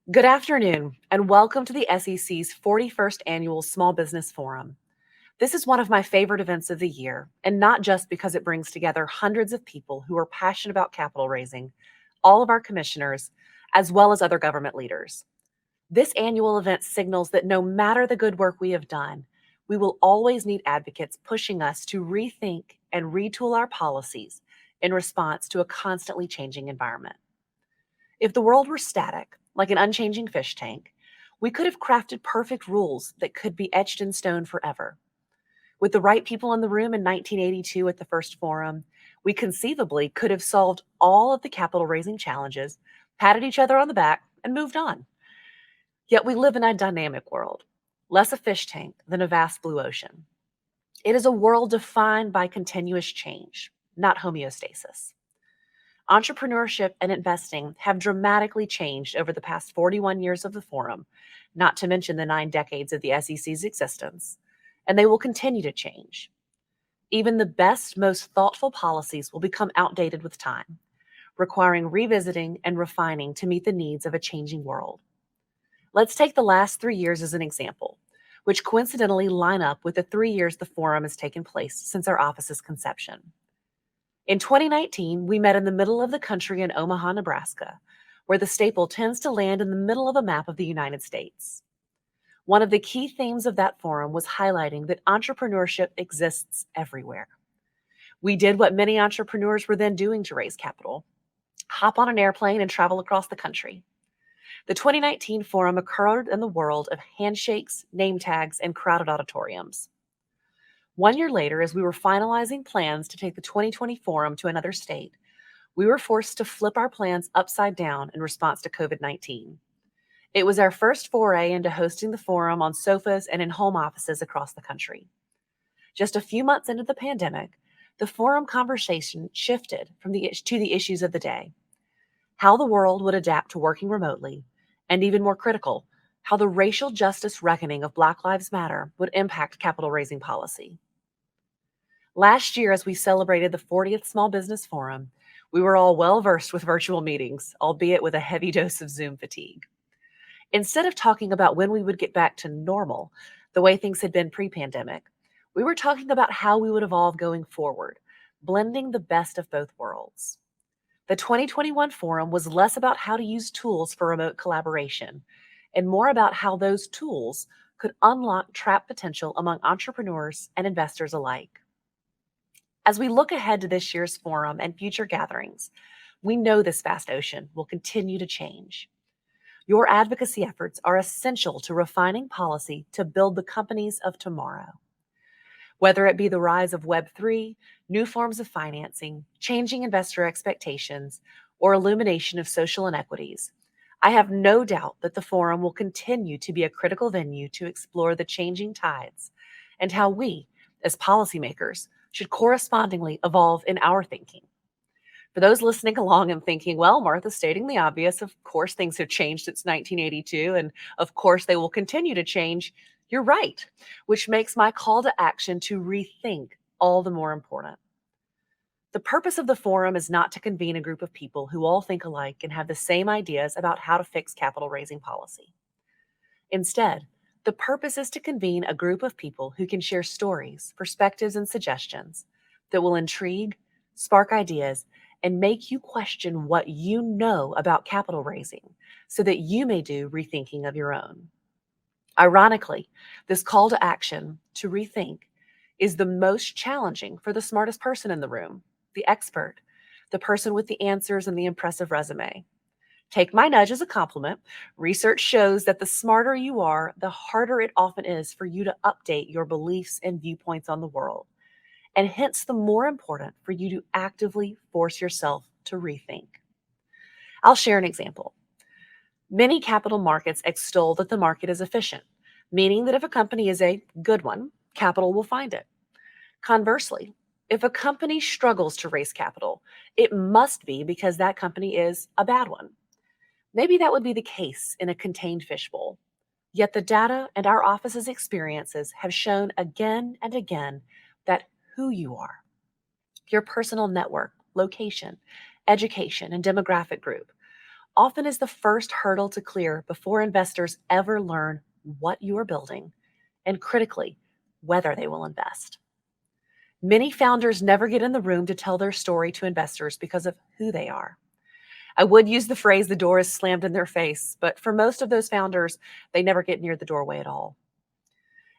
Good afternoon, and welcome to the SEC's 41st Annual Small Business Forum. This is one of my favorite events of the year, and not just because it brings together hundreds of people who are passionate about capital raising, all of our commissioners, as well as other government leaders. This annual event signals that no matter the good work we have done, we will always need advocates pushing us to rethink and retool our policies in response to a constantly changing environment. If the world were static, like an unchanging fish tank, we could have crafted perfect rules that could be etched in stone forever. With the right people in the room in 1982 at the first forum, we conceivably could have solved all of the capital raising challenges, patted each other on the back, and moved on. Yet we live in a dynamic world, less a fish tank than a vast blue ocean. It is a world defined by continuous change, not homeostasis. Entrepreneurship and investing have dramatically changed over the past 41 years of the forum, not to mention the 9 decades of the SEC's existence, and they will continue to change. Even the best, most thoughtful policies will become outdated with time, requiring revisiting and refining to meet the needs of a changing world. Let's take the last 3 years as an example, which coincidentally line up with the 3 years the forum has taken place since our office's conception. In 2019, we met in the middle of the country in Omaha, Nebraska, where the staple tends to land in the middle of a map of the United States. One of the key themes of that forum was highlighting that entrepreneurship exists everywhere. We did what many entrepreneurs were then doing to raise capital: hop on an airplane and travel across the country. The 2019 forum occurred in the world of handshakes, name tags, and crowded auditoriums. 1 year later, as we were finalizing plans to take the 2020 forum to another state, we were forced to flip our plans upside down in response to COVID-19. It was our first foray into hosting the forum on sofas and in home offices across the country. Just a few months into the pandemic, the forum conversation shifted to the issues of the day: how the world would adapt to working remotely, and even more critical, how the racial justice reckoning of Black Lives Matter would impact capital raising policy. Last year, as we celebrated the 40th Small Business Forum, we were all well versed with virtual meetings, albeit with a heavy dose of Zoom fatigue. Instead of talking about when we would get back to normal, the way things had been pre-pandemic, we were talking about how we would evolve going forward, blending the best of both worlds. The 2021 forum was less about how to use tools for remote collaboration and more about how those tools could unlock trapped potential among entrepreneurs and investors alike. As we look ahead to this year's forum and future gatherings, we know this vast ocean will continue to change. Your advocacy efforts are essential to refining policy to build the companies of tomorrow. Whether it be the rise of Web3, new forms of financing, changing investor expectations, or illumination of social inequities, I have no doubt that the forum will continue to be a critical venue to explore the changing tides and how we, as policymakers, should correspondingly evolve in our thinking. For those listening along and thinking, well, Martha's stating the obvious, of course things have changed since 1982, and of course they will continue to change, you're right, which makes my call to action to rethink all the more important. The purpose of the forum is not to convene a group of people who all think alike and have the same ideas about how to fix capital raising policy. Instead, the purpose is to convene a group of people who can share stories, perspectives, and suggestions that will intrigue, spark ideas, and make you question what you know about capital raising so that you may do rethinking of your own. Ironically, this call to action, to rethink, is the most challenging for the smartest person in the room, the expert, the person with the answers and the impressive resume. Take my nudge as a compliment. Research shows that the smarter you are, the harder it often is for you to update your beliefs and viewpoints on the world, and hence the more important for you to actively force yourself to rethink. I'll share an example. Many capital markets extol that the market is efficient, meaning that if a company is a good one, capital will find it. Conversely, if a company struggles to raise capital, it must be because that company is a bad one. Maybe that would be the case in a contained fishbowl. Yet the data and our office's experiences have shown again and again that who you are, your personal network, location, education, and demographic group often is the first hurdle to clear before investors ever learn what you are building and, critically, whether they will invest. Many founders never get in the room to tell their story to investors because of who they are. I would use the phrase, the door is slammed in their face, but for most of those founders, they never get near the doorway at all.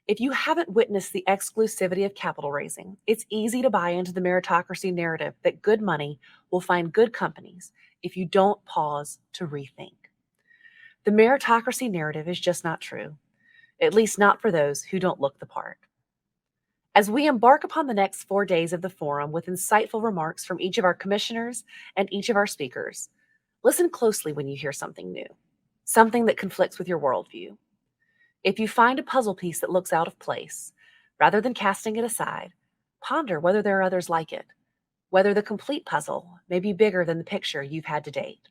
If you haven't witnessed the exclusivity of capital raising, it's easy to buy into the meritocracy narrative that good money will find good companies if you don't pause to rethink. The meritocracy narrative is just not true, at least not for those who don't look the part. As we embark upon the next 4 days of the forum with insightful remarks from each of our commissioners and each of our speakers, listen closely when you hear something new, something that conflicts with your worldview. If you find a puzzle piece that looks out of place, rather than casting it aside, ponder whether there are others like it, whether the complete puzzle may be bigger than the picture you've had to date.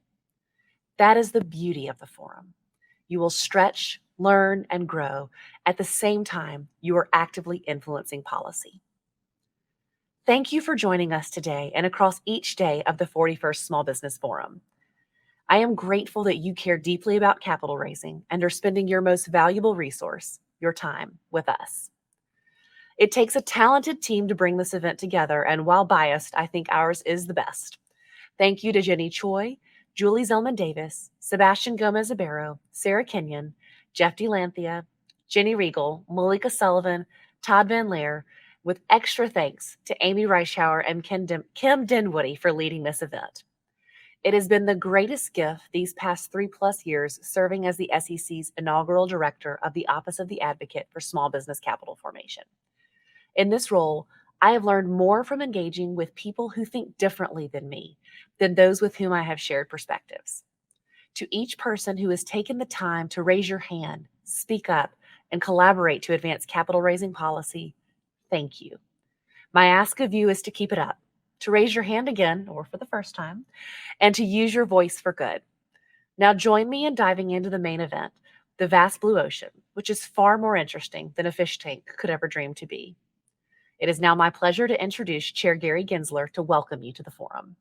That is the beauty of the forum. You will stretch, learn, and grow at the same time you are actively influencing policy. Thank you for joining us today and across each day of the 41st Small Business Forum. I am grateful that you care deeply about capital raising and are spending your most valuable resource, your time, with us. It takes a talented team to bring this event together, and while biased, I think ours is the best. Thank you to Jenny Choi, Julie Zellman-Davis, Sebastian Gomez-Ibero, Sarah Kenyon, Jeff DeLanthea, Jenny Riegel, Malika Sullivan, Todd Van Laer, with extra thanks to Amy Reichauer and Kim Dinwoody for leading this event. It has been the greatest gift these past 3+ years serving as the SEC's inaugural director of the Office of the Advocate for Small Business Capital Formation. In this role, I have learned more from engaging with people who think differently than me, than those with whom I have shared perspectives. To each person who has taken the time to raise your hand, speak up, and collaborate to advance capital raising policy, thank you. My ask of you is to keep it up, to raise your hand again, or for the first time, and to use your voice for good. Now join me in diving into the main event, the vast blue ocean, which is far more interesting than a fish tank could ever dream to be. It is now my pleasure to introduce Chair Gary Gensler to welcome you to the forum.